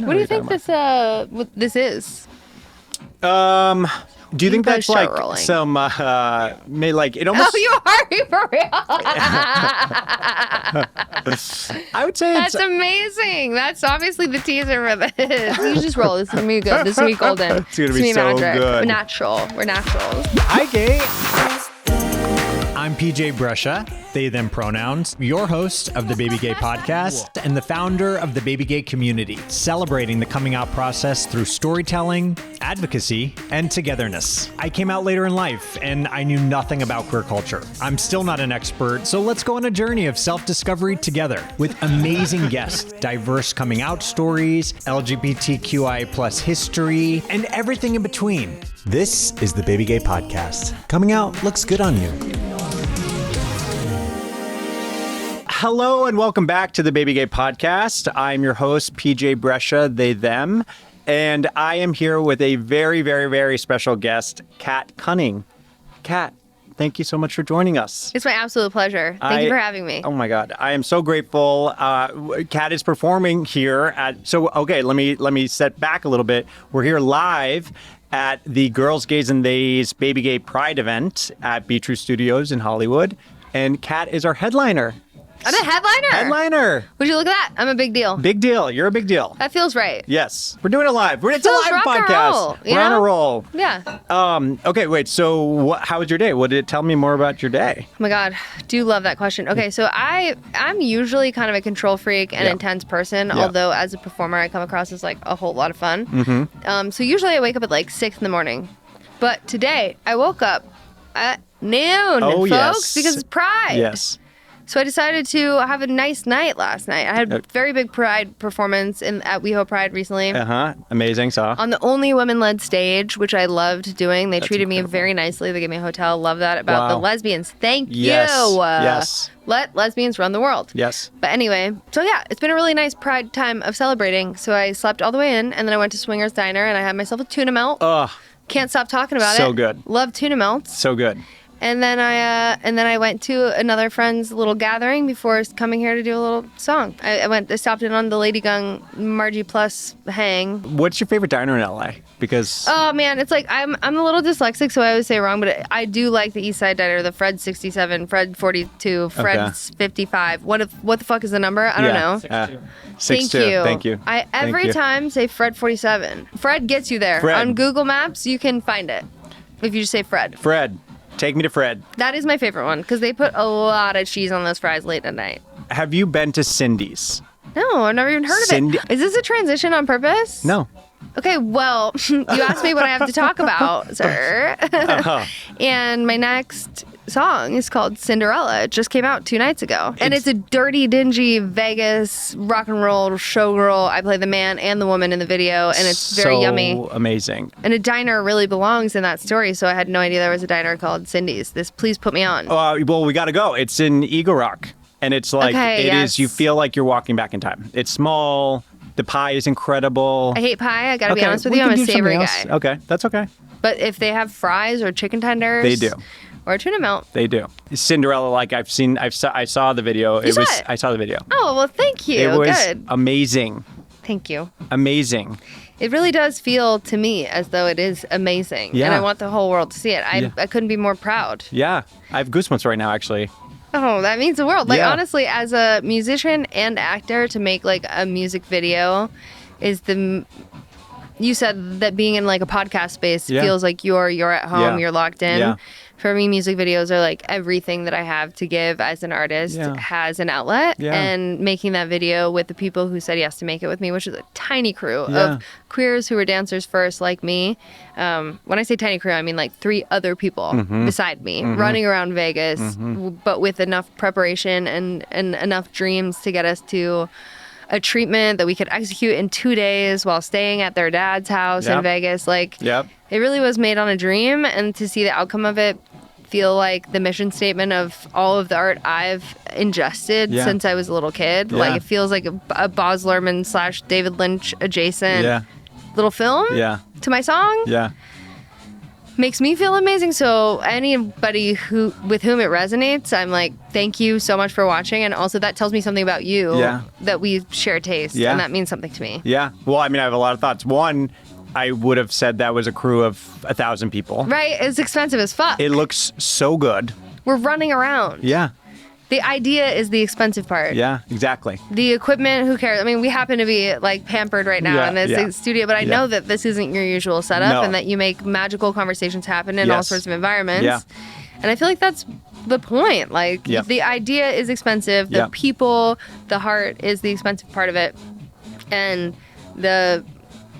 What do you think what this is? Do you think that's like rolling. some, like it almost... Oh, you are for real? I would say That's amazing. That's obviously the teaser for this. You just roll. This is going to be good. This is going to be golden. It's going to be so magic. good. Natural. We're naturals. Hi, gay. I'm PJ Brescia, they, them pronouns, your host of the BabyGay Podcast and the founder of the BabyGay community, celebrating the coming out process through storytelling, advocacy, and togetherness. I came out later in life and I knew nothing about queer culture. I'm still not an expert, so let's go on a journey of self-discovery together with amazing guests, diverse coming out stories, LGBTQI plus history, and everything in between. This is the BabyGay Podcast. Coming out looks good on you. Hello and welcome back to the BabyGay Podcast. I'm your host, PJ Brescia, they, them, and I am here with a very, very, very special guest, Kat Cunning. Kat, thank you so much for joining us. It's my absolute pleasure. Thank you for having me. Oh my God, I am so grateful. Kat is performing here let me set back a little bit. We're here live at the Girls, Gays, and Theys BabyGay Pride event at beTRUE Studios in Hollywood, and Kat is our headliner. I'm a headliner. Headliner. Would you look at that? I'm a big deal. Big deal. You're a big deal. That feels right. Yes. We're doing it live. It's a live rock and podcast. roll, We're on a roll. Yeah. Okay, wait. So how was your day? Tell me more about your day? Oh my God. Do love that question. Okay, so I'm usually kind of a control freak and intense person, although as a performer I come across as like a whole lot of fun. Mm-hmm. So usually I wake up at like 6 in the morning. But today I woke up at noon, folks, because it's Pride. Yes. So I decided to have a nice night last night. I had a very big Pride performance at WeHo Pride recently. Amazing. On the only women-led stage, which I loved doing. They treated me very nicely. They gave me a hotel. Love that about the lesbians. Thank you. Yes. Let lesbians run the world. Yes. But anyway, so yeah, it's been a really nice Pride time of celebrating. So I slept all the way in, and then I went to Swingers Diner, and I had myself a tuna melt. Can't stop talking about it. So good. Love tuna melts. So good. And then I went to another friend's little gathering before coming here to do a little song. I stopped in on the Lady Gung Margie Plus hang. What's your favorite diner in LA? Because oh man, it's like I'm a little dyslexic, so I always say it wrong, but I do like the East Side Diner, the Fred 67, Fred 42, Fred's 55. What the fuck is the number? I don't know. 62. Thank you. I every time say Fred 47. Fred gets you there. Fred. On Google Maps, you can find it if you just say Fred. Fred. Take me to Fred. That is my favorite one because they put a lot of cheese on those fries late at night. Have you been to Cindy's? No, I've never even heard of it. Is this a transition on purpose? No. Okay, well, you asked me what I have to talk about, sir. And my next song is called Sinderella. It just came out 2 nights ago. And it's a dirty, dingy Vegas rock and roll showgirl. I play the man and the woman in the video, and it's very yummy. So amazing. And a diner really belongs in that story, so I had no idea there was a diner called Cindy's. Please put me on. Well, we got to go. It's in Eagle Rock, and it's like, is, you feel like you're walking back in time. It's small. The pie is incredible. I hate pie. I gotta be honest with you. I'm a savory guy. Okay, that's okay. But if they have fries or chicken tenders, they do. Or tuna melt, they do. Cinderella, like I saw the video. I saw the video. Oh well, thank you. It was good. Amazing. Thank you. Amazing. It really does feel to me as though it is amazing, and I want the whole world to see it. I couldn't be more proud. Yeah, I have goosebumps right now, actually. Oh, that means the world. Like, honestly, as a musician and actor, to make, like, a music video is you said that being in, like, a podcast space feels like you're at home, you're locked in. Yeah. For me, music videos are, like, everything that I have to give as an artist has an outlet. Yeah. And making that video with the people who said yes to make it with me, which is a tiny crew of queers who were dancers first, like me. When I say tiny crew, I mean, like, 3 other people beside me running around Vegas, but with enough preparation and enough dreams to get us to a treatment that we could execute in 2 days while staying at their dad's house in Vegas. Like, it really was made on a dream, and to see the outcome of it feel like the mission statement of all of the art I've ingested since I was a little kid. Like, it feels like a Baz Luhrmann / David Lynch adjacent little film to my song. makes me feel amazing. So anybody with whom it resonates, I'm like, thank you so much for watching. And also that tells me something about you, that we share taste. And that means something to me. Yeah. Well, I mean, I have a lot of thoughts. One, I would have said that was a crew of 1,000 people. Right. It's expensive as fuck. It looks so good. We're running around. Yeah. The idea is the expensive part. Yeah, exactly. The equipment, who cares? I mean, we happen to be like pampered right now in this studio, but I know that this isn't your usual setup and that you make magical conversations happen in all sorts of environments. Yeah. And I feel like that's the point. Like the idea is expensive. The people, the heart is the expensive part of it. And the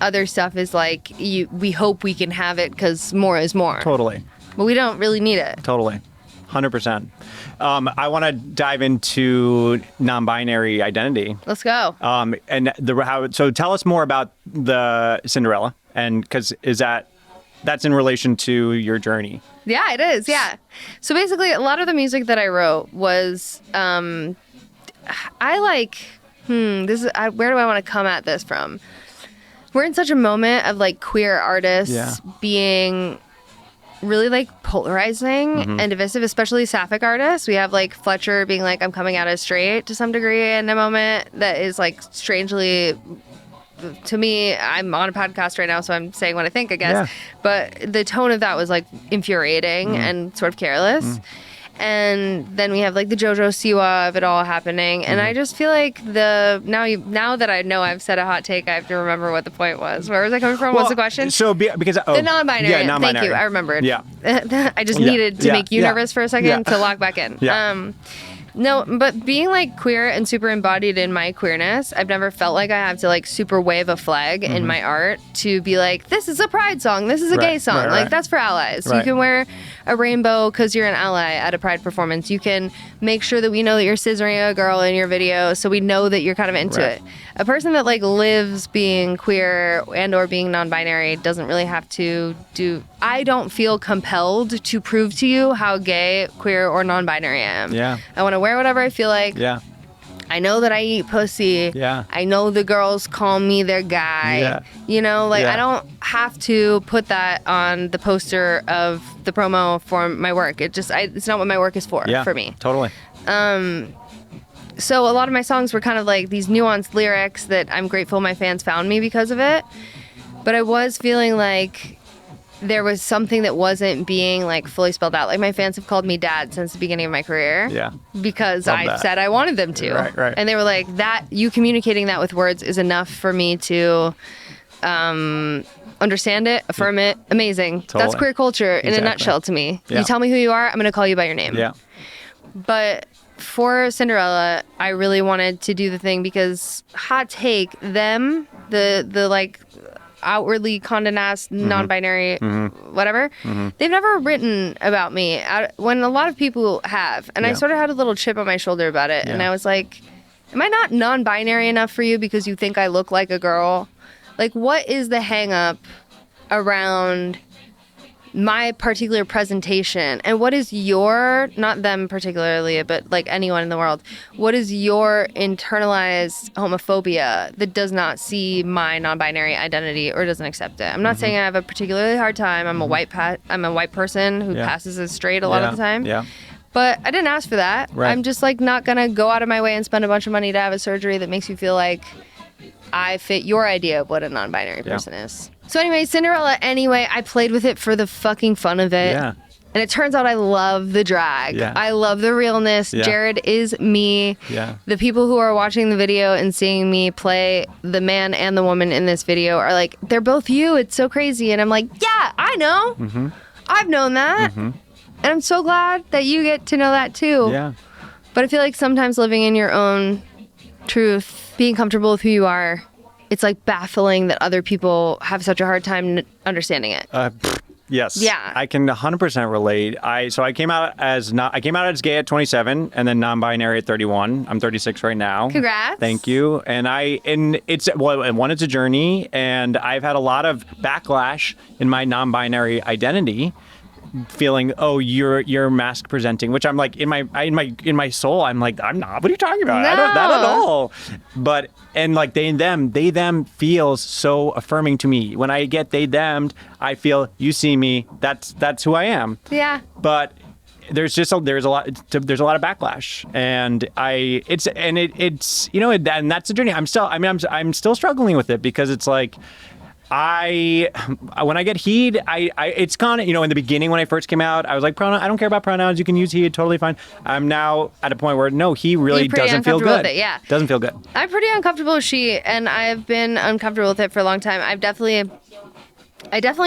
other stuff is like, we hope we can have it because more is more. Totally. But we don't really need it. Totally. 100%. I want to dive into non-binary identity. Let's go. So tell us more about the Sinderella, and because that's in relation to your journey. Yeah, it is. Yeah. So basically, a lot of the music that I wrote was, where do I want to come at this from? We're in such a moment of like queer artists being really like polarizing and divisive, especially sapphic artists. We have like Fletcher being like, I'm coming out as straight to some degree in a moment that is like strangely, to me, I'm on a podcast right now, so I'm saying what I think, I guess. Yeah. But the tone of that was like infuriating and sort of careless. And then we have like the JoJo Siwa of it all happening. And I just feel like now that I know I've said a hot take, I have to remember what the point was. Where was I coming from? What's the question? So because the non-binary. Yeah, non-binary. Thank you. I remembered. Yeah. I just needed to make you nervous for a second to lock back in. Yeah. No, but being like queer and super embodied in my queerness, I've never felt like I have to like super wave a flag in my art to be like, this is a pride song, this is a gay song. Like that's for allies. You can wear a rainbow because you're an ally at a pride performance. You can make sure that we know that you're scissoring a girl in your video so we know that you're kind of into it. A person that like lives being queer and or being non-binary doesn't really have to do. I don't feel compelled to prove to you how gay, queer, or non-binary I am. Yeah. I want to wear whatever I feel like. Yeah. I know that I eat pussy. Yeah. I know the girls call me their guy. Yeah. You know, like I don't have to put that on the poster of the promo for my work. It's not what my work is for me. Totally. So a lot of my songs were kind of like these nuanced lyrics that I'm grateful my fans found me because of it. But I was feeling like there was something that wasn't being like fully spelled out. Like my fans have called me dad since the beginning of my career. Yeah. Because I said I wanted them to. Right. And they were like, that you communicating that with words is enough for me to understand it, affirm it. Amazing. Totally. That's queer culture in a nutshell to me. Yeah. You tell me who you are, I'm going to call you by your name. Yeah. But for Sinderella, I really wanted to do the thing because hot take, them, the like outwardly condensed, non-binary, whatever, they've never written about me when a lot of people have. And I sort of had a little chip on my shoulder about it. And I was like, am I not non-binary enough for you because you think I look like a girl? Like, what is the hang up around my particular presentation, and what is your, not them particularly, but like anyone in the world, what is your internalized homophobia that does not see my non-binary identity or doesn't accept it? I'm not saying I have a particularly hard time. I'm a white person who passes as straight a lot of the time. Yeah. But I didn't ask for that. Right. I'm just like not gonna go out of my way and spend a bunch of money to have a surgery that makes you feel like I fit your idea of what a non-binary person is. So anyway, Sinderella, I played with it for the fucking fun of it. Yeah. And it turns out I love the drag. Yeah. I love the realness. Yeah. Jared is me. Yeah. The people who are watching the video and seeing me play the man and the woman in this video are like, they're both you. It's so crazy. And I'm like, yeah, I know. Mm-hmm. I've known that. Mm-hmm. And I'm so glad that you get to know that too. Yeah. But I feel like sometimes living in your own truth, being comfortable with who you are, it's like baffling that other people have such a hard time understanding it. Yes. Yeah. I can 100% relate. I came out as gay at 27 and then non-binary at 31. I'm 36 right now. Congrats. Thank you. And it's a journey, and I've had a lot of backlash in my non-binary identity feeling, oh, you're mask presenting, which I'm like in my soul, I'm like, I'm not. What are you talking about? No. I don't, not at all. But and like they them feels so affirming to me. When I get they them'd, I feel you see me. That's who I am. Yeah. But there's a lot of backlash, and it's you know, and that's the journey. I'm still struggling with it, because it's like when I get heed, it's kind of, you know, in the beginning when I first came out, I was like, I don't care about pronouns. You can use he, totally fine. I'm now at a point where no, he really doesn't feel good. With it, yeah. Doesn't feel good. I'm pretty uncomfortable with she, and I've been uncomfortable with it for a long time. I definitely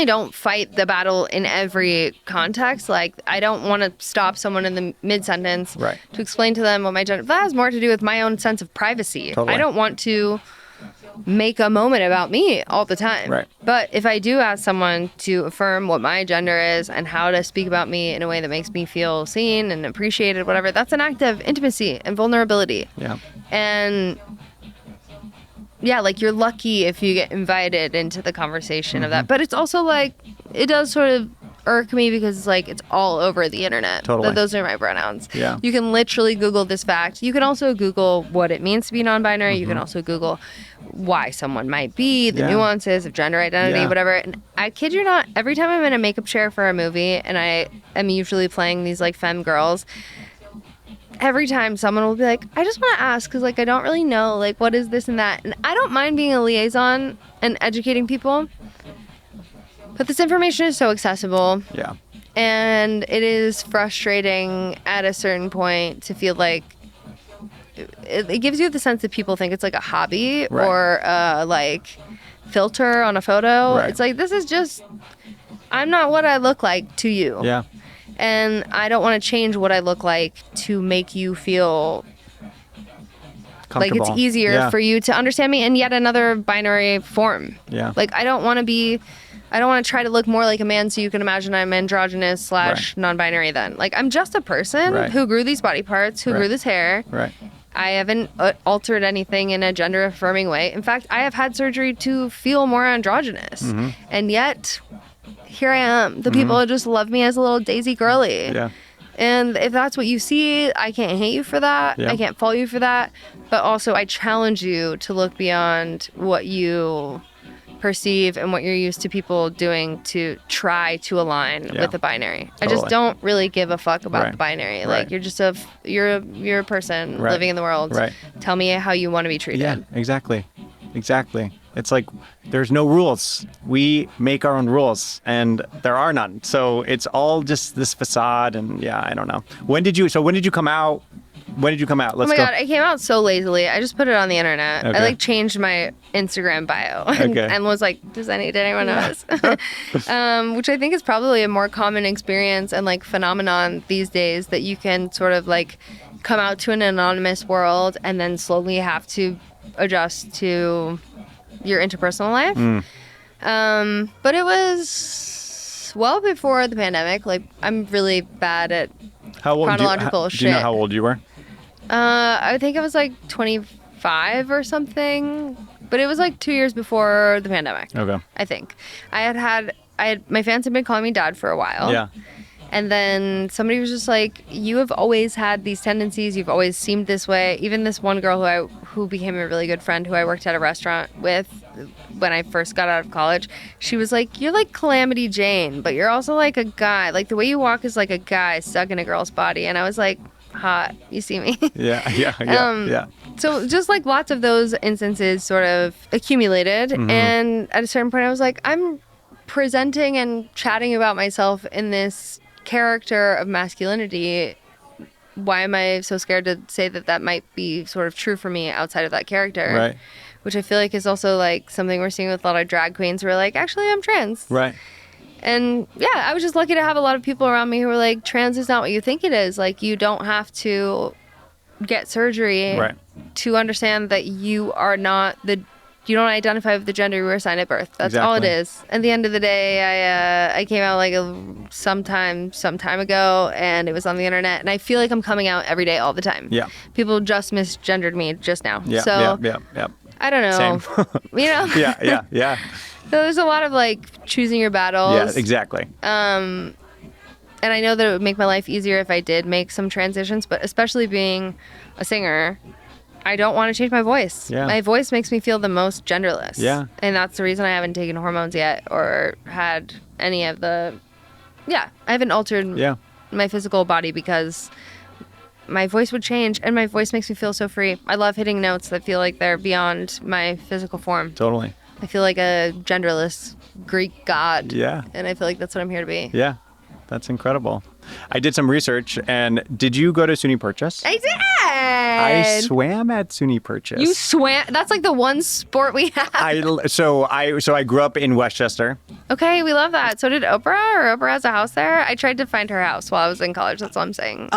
don't fight the battle in every context. Like, I don't want to stop someone in the mid-sentence Right. to explain to them what my gender. That has more to do with my own sense of privacy. Totally. I don't want to make a moment about me all the time. Right. But if I do ask someone to affirm what my gender is and how to speak about me in a way that makes me feel seen and appreciated, whatever, that's an act of intimacy and vulnerability. Yeah. And yeah, like, you're lucky if you get invited into the conversation of that. But it's also like, it does sort of irk me, because it's like, it's all over the internet. Totally. That those are my pronouns. Yeah. You can literally Google this fact. You can also Google what it means to be non-binary. You can also Google why someone might be, the nuances of gender identity, whatever. And I kid you not, every time I'm in a makeup chair for a movie, and I am usually playing these like femme girls, every time someone will be like, I just want to ask, because like I don't really know, like, what is this and that. And I don't mind being a liaison and educating people, but this information is so accessible. Yeah. And it is frustrating at a certain point to feel like it gives you the sense that people think it's like a hobby or like filter on a photo. Right. It's like, this is just, I'm not what I look like to you. Yeah. And I don't want to change what I look like to make you feel like it's easier for you to understand me in yet another binary form. Yeah. Like, I don't want to try to look more like a man so you can imagine I'm androgynous / non-binary then. Like, I'm just a person who grew these body parts, who grew this hair. Right. I haven't altered anything in a gender affirming way. In fact, I have had surgery to feel more androgynous. And yet, here I am. The people just love me as a little daisy girly. Yeah. And if that's what you see, I can't hate you for that. Yeah. I can't fault you for that. But also, I challenge you to look beyond what you perceive and what you're used to people doing to try to align with the binary. I just don't really give a fuck about the binary. Like, you're just you're a person living in the world. Right. Tell me how you want to be treated. Yeah, exactly. It's like, there's no rules. We make our own rules, and there are none. So it's all just this facade, and I don't know. When did you come out? Let's oh my God, I came out so lazily. I just put it on the internet. Okay. I like changed my Instagram bio and was like, did anyone notice? Which I think is probably a more common experience and like phenomenon these days, that you can sort of like come out to an anonymous world and then slowly have to adjust to your interpersonal life. But it was well before the pandemic. Like, I'm really bad at chronological shit. Do you know how old you were? I think I was like 25 or something, but it was like 2 years before the pandemic. Okay. I think I had my fans had been calling me dad for a while. Yeah. And then somebody was just like, you have always had these tendencies. You've always seemed this way. Even this one girl who became a really good friend, who I worked at a restaurant with when I first got out of college, she was like, you're like Calamity Jane, but you're also like a guy. Like, the way you walk is like a guy stuck in a girl's body. And I was like, hot. You see me? Yeah. So just like lots of those instances sort of accumulated. And at a certain point I was like, I'm presenting and chatting about myself in this character of masculinity. Why am I so scared to say that might be sort of true for me outside of that character? Right. Which I feel like is also like something we're seeing with a lot of drag queens who are like, actually, I'm trans. Right. And yeah, I was just lucky to have a lot of people around me who were like, trans is not what you think it is. Like, you don't have to get surgery to understand that you are not you don't identify with the gender you were assigned at birth. That's all it is. At the end of the day, I came out like some time ago, and it was on the internet, and I feel like I'm coming out every day all the time. Yeah. People just misgendered me just now. Yeah. So Yeah. I don't know. Same. You know? Yeah. So there's a lot of like choosing your battles. Yeah, exactly. And I know that it would make my life easier if I did make some transitions, but especially being a singer, I don't want to change my voice. Yeah. My voice makes me feel the most genderless. Yeah. And that's the reason I haven't taken hormones yet or had any of the... Yeah, I haven't altered my physical body because my voice would change, and my voice makes me feel so free. I love hitting notes that feel like they're beyond my physical form. Totally. I feel like a genderless Greek god. Yeah. And I feel like that's what I'm here to be. Yeah. That's incredible. I did some research, and did you go to SUNY Purchase? I did! I swam at SUNY Purchase. You swam? That's like the one sport we have. So I grew up in Westchester. Okay, we love that. So did Oprah, or Oprah has a house there? I tried to find her house while I was in college. That's all I'm saying.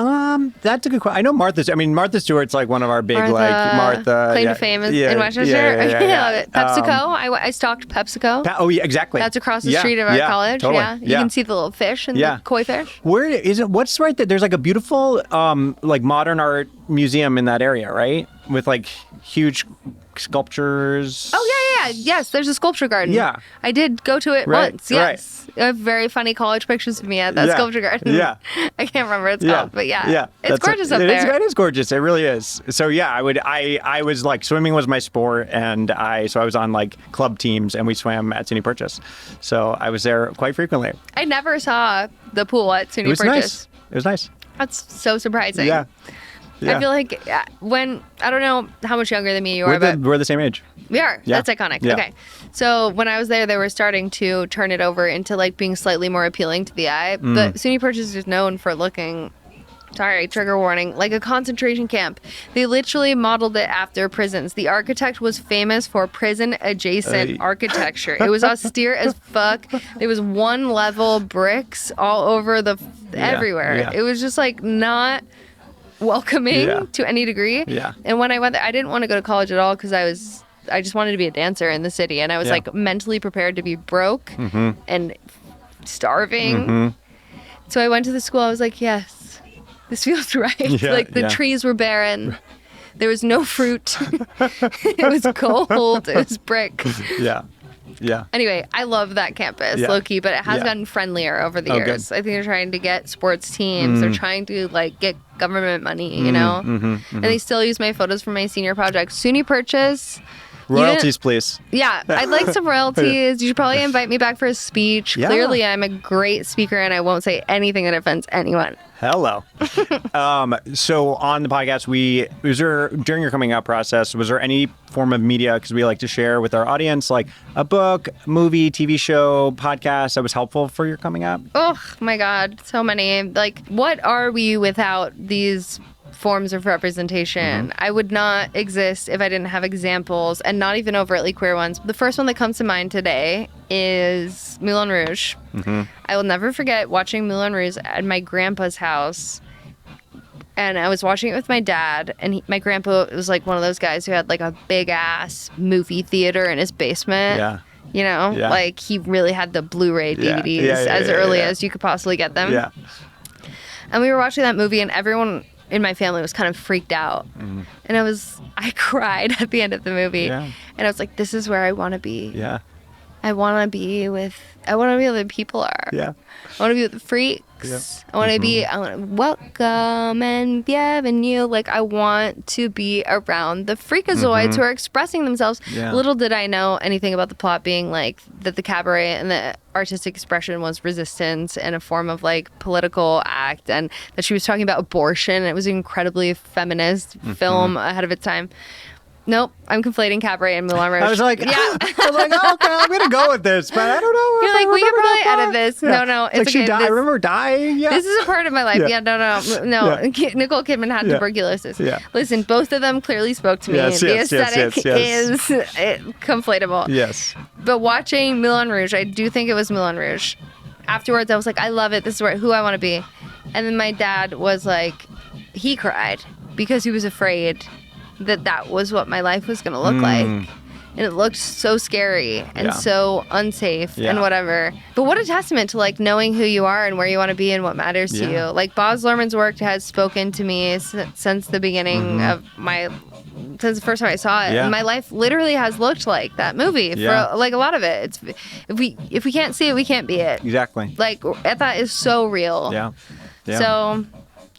That's a good question. I know Martha Stewart's like one of our big Martha claim to fame in Westchester. I love it. PepsiCo. I stalked PepsiCo. Oh yeah, exactly. That's across the street of our college. Totally. Yeah, you can see the little fish and the koi fish. Where is it? What's right there? There's like a beautiful like modern art museum in that area, right? With like huge sculptures. Oh yeah. Yes, there's a sculpture garden. Yeah. I did go to it once. Yes. I have very funny college pictures of me at that sculpture garden. Yeah. I can't remember what it's called, but yeah. It's gorgeous up there. It is gorgeous. It really is. So yeah, I was like, swimming was my sport, and I was on like club teams, and we swam at SUNY Purchase. So I was there quite frequently. I never saw the pool at SUNY Purchase. Nice. It was nice. That's so surprising. Yeah. I feel like when, I don't know how much younger than me you are, but we're the same age. We are. Yeah. That's iconic. Yeah. Okay. So when I was there, they were starting to turn it over into like being slightly more appealing to the eye. But SUNY Purchase is known for looking, sorry, trigger warning, like a concentration camp. They literally modeled it after prisons. The architect was famous for prison-adjacent architecture. It was austere as fuck. There was one-level bricks all over everywhere. Yeah. It was just like not welcoming to any degree. Yeah. And when I went there, I didn't want to go to college at all because I just wanted to be a dancer in the city, and I was like mentally prepared to be broke and starving. So I went to the school. I was like, yes, this feels right. Like the trees were barren. There was no fruit. It was cold. It was brick. Yeah. Anyway, I love that campus, low key, but it has gotten friendlier over the years. Good. I think they're trying to get sports teams. They're trying to like get government money, you know? And they still use my photos for my senior project. SUNY Purchase. Royalties, please. Yeah, I'd like some royalties. You should probably invite me back for a speech. Yeah. Clearly, I'm a great speaker, and I won't say anything that offends anyone. Hello. So on the podcast, during your coming out process, was there any form of media, because we like to share with our audience, like a book, movie, TV show, podcast that was helpful for your coming out? Oh my God, so many. Like, what are we without these forms of representation? I would not exist if I didn't have examples, and not even overtly queer ones. The first one that comes to mind today is Moulin Rouge. I will never forget watching Moulin Rouge at my grandpa's house, and I was watching it with my dad, and my grandpa was like one of those guys who had like a big ass movie theater in his basement. You know, like he really had the Blu-ray DVDs as early as you could possibly get them. And we were watching that movie, and everyone in my family was kind of freaked out. And I cried at the end of the movie. And I was like, this is where I want to be. I want to be where the people are. I want to be with the freaks. I want to welcome and bienvenue. Like, I want to be around the freakazoids who are expressing themselves. Little did I know anything about the plot being like that the cabaret and the artistic expression was resistance and a form of like political act, and that she was talking about abortion. It was an incredibly feminist film ahead of its time. Nope, I'm conflating cabaret and Moulin Rouge. I was like, okay, I'm gonna go with this, but I don't know. You're like, we could probably edit this. No, it's like okay. she died. I remember dying. This is a part of my life. No. Nicole Kidman had tuberculosis. Listen, both of them clearly spoke to me. The aesthetic is conflatable. But watching Moulin Rouge, I do think it was Moulin Rouge. Afterwards, I was like, I love it. This is who I want to be. And then my dad was like, he cried because he was afraid that was what my life was going to look like. And it looked so scary and so unsafe and whatever. But what a testament to like knowing who you are and where you want to be and what matters to you. Like Baz Luhrmann's work has spoken to me since the beginning of my since the first time I saw it. Yeah. And my life literally has looked like that movie for like a lot of it. It's if we can't see it, we can't be it. Exactly. Like that is so real. Yeah. Yeah. So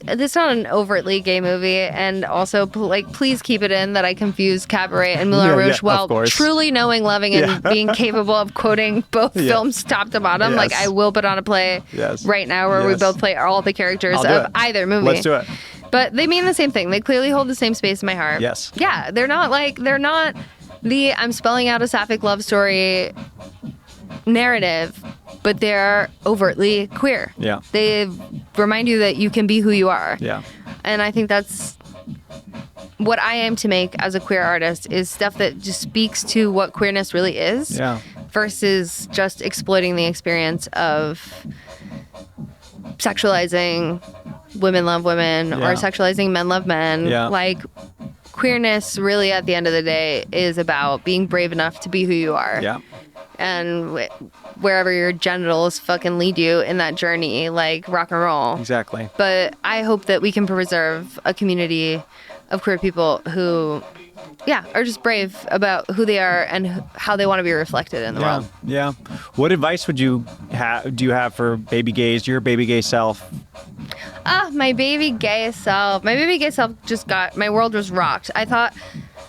it's not an overtly gay movie, and also like please keep it in that I confuse Cabaret and Moulin Rouge while truly knowing, loving, and being capable of quoting both films top to bottom. Yes. Like I will put on a play right now where we both play all the characters of either movie. Let's do it. But they mean the same thing. They clearly hold the same space in my heart. Yes. Yeah, they're not the I'm spelling out a sapphic love story narrative, but they're overtly queer. Yeah. They remind you that you can be who you are. Yeah. And I think that's what I aim to make as a queer artist, is stuff that just speaks to what queerness really is. Yeah. Versus just exploiting the experience of sexualizing women love women or sexualizing men love men. Yeah. Like, queerness really at the end of the day is about being brave enough to be who you are. Yeah. And wherever your genitals fucking lead you in that journey, like rock and roll. Exactly. But I hope that we can preserve a community of queer people who, are just brave about who they are and how they want to be reflected in the world. Yeah. What advice would you do you have for baby gays, your baby gay self? My baby gay self. My baby gay self my world was rocked. I thought,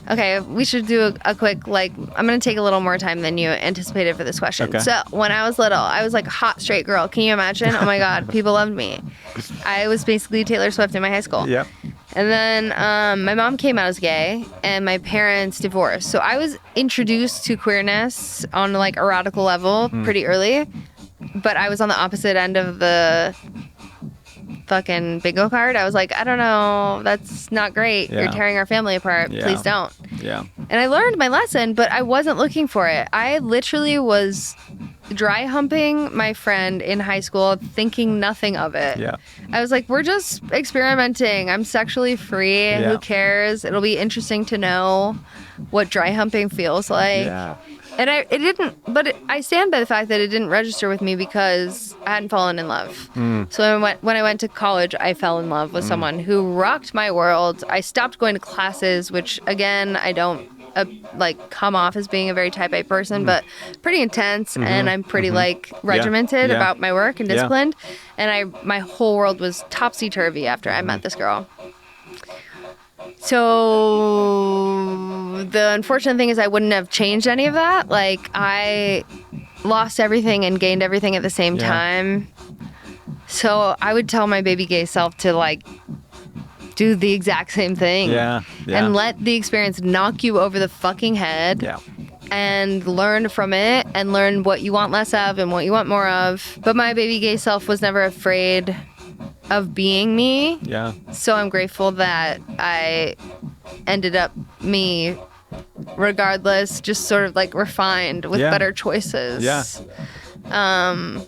okay, we should do a quick, I'm going to take a little more time than you anticipated for this question. Okay. So when I was little, I was like a hot straight girl. Can you imagine? Oh my God, people loved me. I was basically Taylor Swift in my high school. Yeah. And then my mom came out as gay and my parents divorced. So I was introduced to queerness on a radical level pretty early, but I was on the opposite end of the fucking bingo card. I was like, I don't know, that's not great. You're tearing our family apart. Please don't. Yeah. And I learned my lesson, but I wasn't looking for it. I literally was dry humping my friend in high school, thinking nothing of it. Yeah. I was like, we're just experimenting. I'm sexually free. Yeah. Who cares? It'll be interesting to know what dry humping feels like. Yeah. And I stand by the fact that it didn't register with me because I hadn't fallen in love. So when I went to college, I fell in love with someone who rocked my world. I stopped going to classes, which again, I don't come off as being a very type A person, but pretty intense, and I'm pretty regimented about my work and disciplined. And my whole world was topsy-turvy after I met this girl. So the unfortunate thing is I wouldn't have changed any of that. I lost everything and gained everything at the same time. So I would tell my baby gay self to do the exact same thing. And let the experience knock you over the fucking head. And learn from it and learn what you want less of and what you want more of. But my baby gay self was never afraid of being me. Yeah. So I'm grateful that I ended up me regardless, just sort of refined with better choices. Yeah. I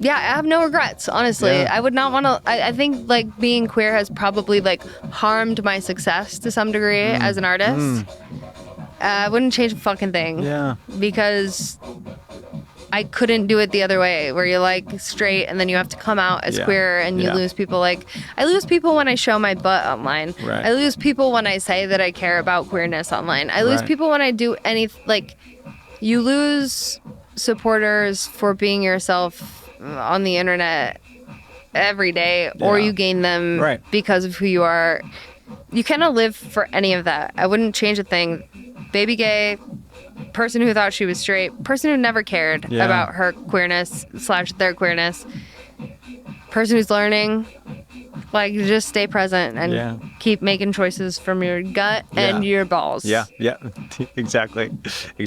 have no regrets, honestly. I would not want to, I think being queer has probably harmed my success to some degree as an artist. I wouldn't change a fucking thing. Yeah. Because I couldn't do it the other way, where you're straight and then you have to come out as queer and you lose people. I lose people when I show my butt online. Right. I lose people when I say that I care about queerness online. I lose people when I do you lose supporters for being yourself on the internet every day, or you gain them because of who you are. You cannot live for any of that. I wouldn't change a thing. Baby gay, person who thought she was straight, person who never cared about her queerness / their queerness, person who's learning, just stay present and keep making choices from your gut and your balls. Yeah, exactly. They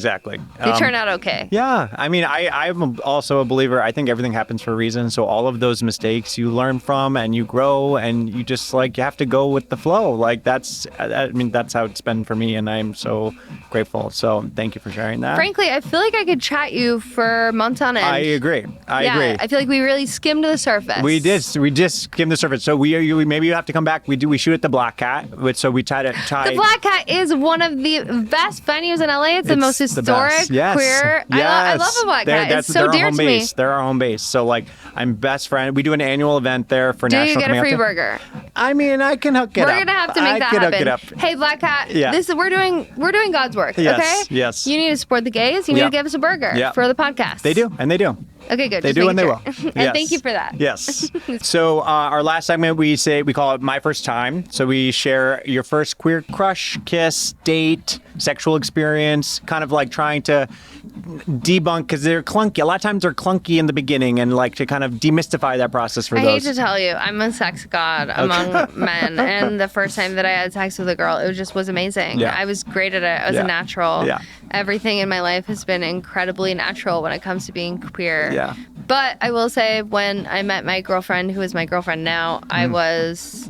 turn out okay. Yeah, I mean, I'm also a believer. I think everything happens for a reason. So all of those mistakes you learn from and you grow, and you just you have to go with the flow. That's how it's been for me, and I'm so grateful. So thank you for sharing that. Frankly, I feel like I could chat you for months on end. I agree. I agree. I feel like we really skimmed the surface. We just skimmed the surface. So we maybe you have to come back. We shoot at the Black Cat, so we try. The Black Cat is one of the best venues in LA. It's the most historic, queer. I love the Black Cat. It's so dear to me. They're our home base. So I'm best friend. We do an annual event there for National. Do you get a free burger? I mean, I can hook it up. We're gonna have to make that happen. Hook it up. Hey, Black Cat. Yeah. We're doing God's work. Yes, okay. Yes. You need to support the gays. You need to give us a burger for the podcast. They do, and they do. Okay, good. They do and they will. And thank you for that. Yes. So our last segment, we call it My First Time. So we share your first queer crush, kiss, date, sexual experience, kind of like trying to debunk, because they're clunky. A lot of times they're clunky in the beginning, and like to kind of demystify that process for those. I hate to tell you, I'm a sex god among men. And the first time that I had sex with a girl, it just was amazing. Yeah. I was great at it. I was a natural. Yeah. Everything in my life has been incredibly natural when it comes to being queer. Yeah. But I will say, when I met my girlfriend, who is my girlfriend now, I was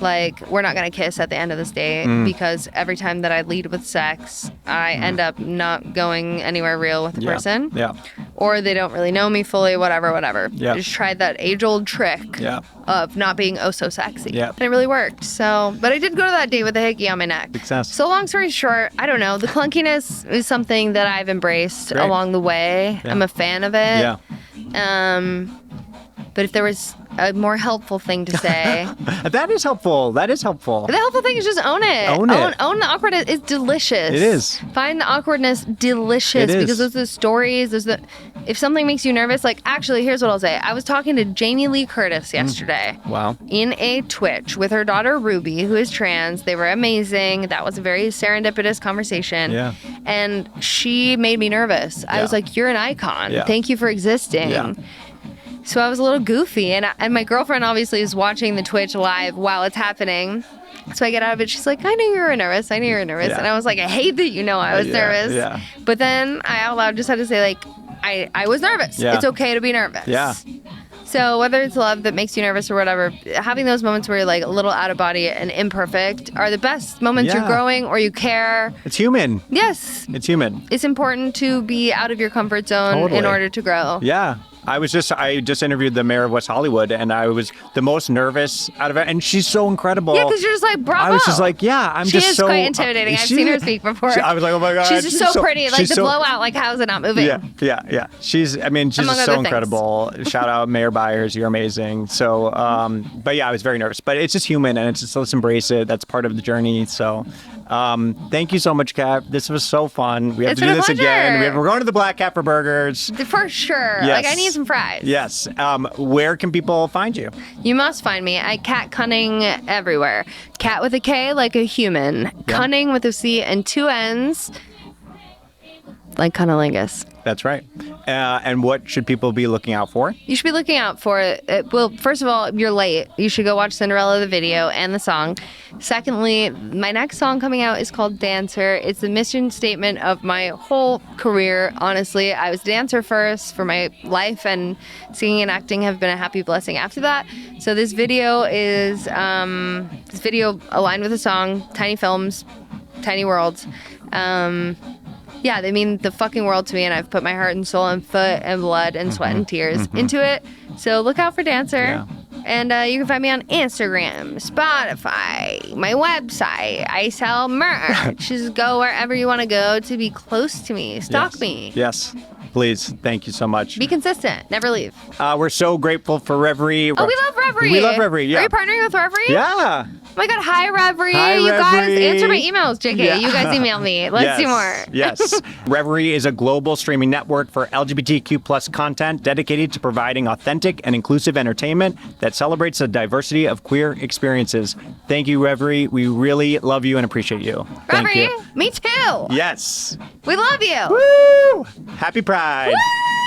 like, we're not going to kiss at the end of this date, because every time that I lead with sex, I end up not going anywhere real with the person. Yeah. Or they don't really know me fully, whatever. Yeah. I just tried that age-old trick of not being oh so sexy. Yeah. And it really worked. So, but I did go to that date with a hickey on my neck. Success. So long story short, I don't know. The clunkiness is something that I've embraced along the way. Yeah. I'm a fan of it. Yeah. But if there was a more helpful thing to say. That is helpful. The helpful thing is just own it. Own it. Own the awkwardness. It's delicious. It is. Find the awkwardness delicious. It is. Because those are the stories. If something makes you nervous, like, actually, here's what I'll say. I was talking to Jamie Lee Curtis yesterday. Wow. In a Twitch with her daughter Ruby, who is trans. They were amazing. That was a very serendipitous conversation. Yeah. And she made me nervous. I was like, you're an icon. Yeah. Thank you for existing. Yeah. So I was a little goofy, and my girlfriend obviously is watching the Twitch live while it's happening. So I get out of it. She's like, I knew you were nervous. I knew you were nervous. Yeah. And I was like, I hate that you know I was nervous. Yeah. But then I out loud just had to say, like, I was nervous. Yeah. It's okay to be nervous. Yeah. So whether it's love that makes you nervous or whatever, having those moments where you're like a little out of body and imperfect are the best moments. You're growing or you care. It's human. Yes. It's human. It's important to be out of your comfort zone in order to grow. Yeah. I just interviewed the mayor of West Hollywood, and I was the most nervous out of it. And she's so incredible. Yeah, because you're just like, bravo. I was just like, yeah, she is quite intimidating. I've seen her speak before. I was like, oh my God. She's just so pretty. Like the blowout, like, how is it not moving? Yeah. She's just so incredible. Shout out Mayor Byers. You're amazing. So, but yeah, I was very nervous. But it's just human, and it's just, let's embrace it. That's part of the journey. So, thank you so much, Kat. This was so fun. We have to do this again. We're going to the Black Cat for burgers. For sure. Yes. Like, I need some fries. Yes. Where can people find you? You must find me at Kat Cunning everywhere. Cat with a K, like a human. Yeah. Cunning with a C and 2 N's, like cunnilingus. That's right. And what should people be looking out for? You should be looking out for, well, first of all, you're late. You should go watch Sinderella, the video, and the song. Secondly, my next song coming out is called Dancer. It's the mission statement of my whole career, honestly. I was a dancer first for my life, and singing and acting have been a happy blessing after that. So this video is, aligned with the song, Tiny Films, Tiny Worlds. Yeah, they mean the fucking world to me, and I've put my heart and soul and foot and blood and sweat and tears into it. So look out for Dancer. Yeah. And you can find me on Instagram, Spotify, my website. I sell merch. Just go wherever you want to go to be close to me. Stalk me. Yes. Please. Thank you so much. Be consistent. Never leave. We're so grateful for Reverie. Oh, we love Reverie. We love Reverie, yeah. Are you partnering with Reverie? Yeah. Oh my God, hi Reverie. Hi, you Reverie. guys answer my emails, JK. Yeah. You guys email me. Let's do more. Yes. Reverie is a global streaming network for LGBTQ plus content dedicated to providing authentic and inclusive entertainment that celebrates the diversity of queer experiences. Thank you, Reverie. We really love you and appreciate you. Reverie, Thank you. me too. Yes. We love you. Woo! Happy Pride. Woo!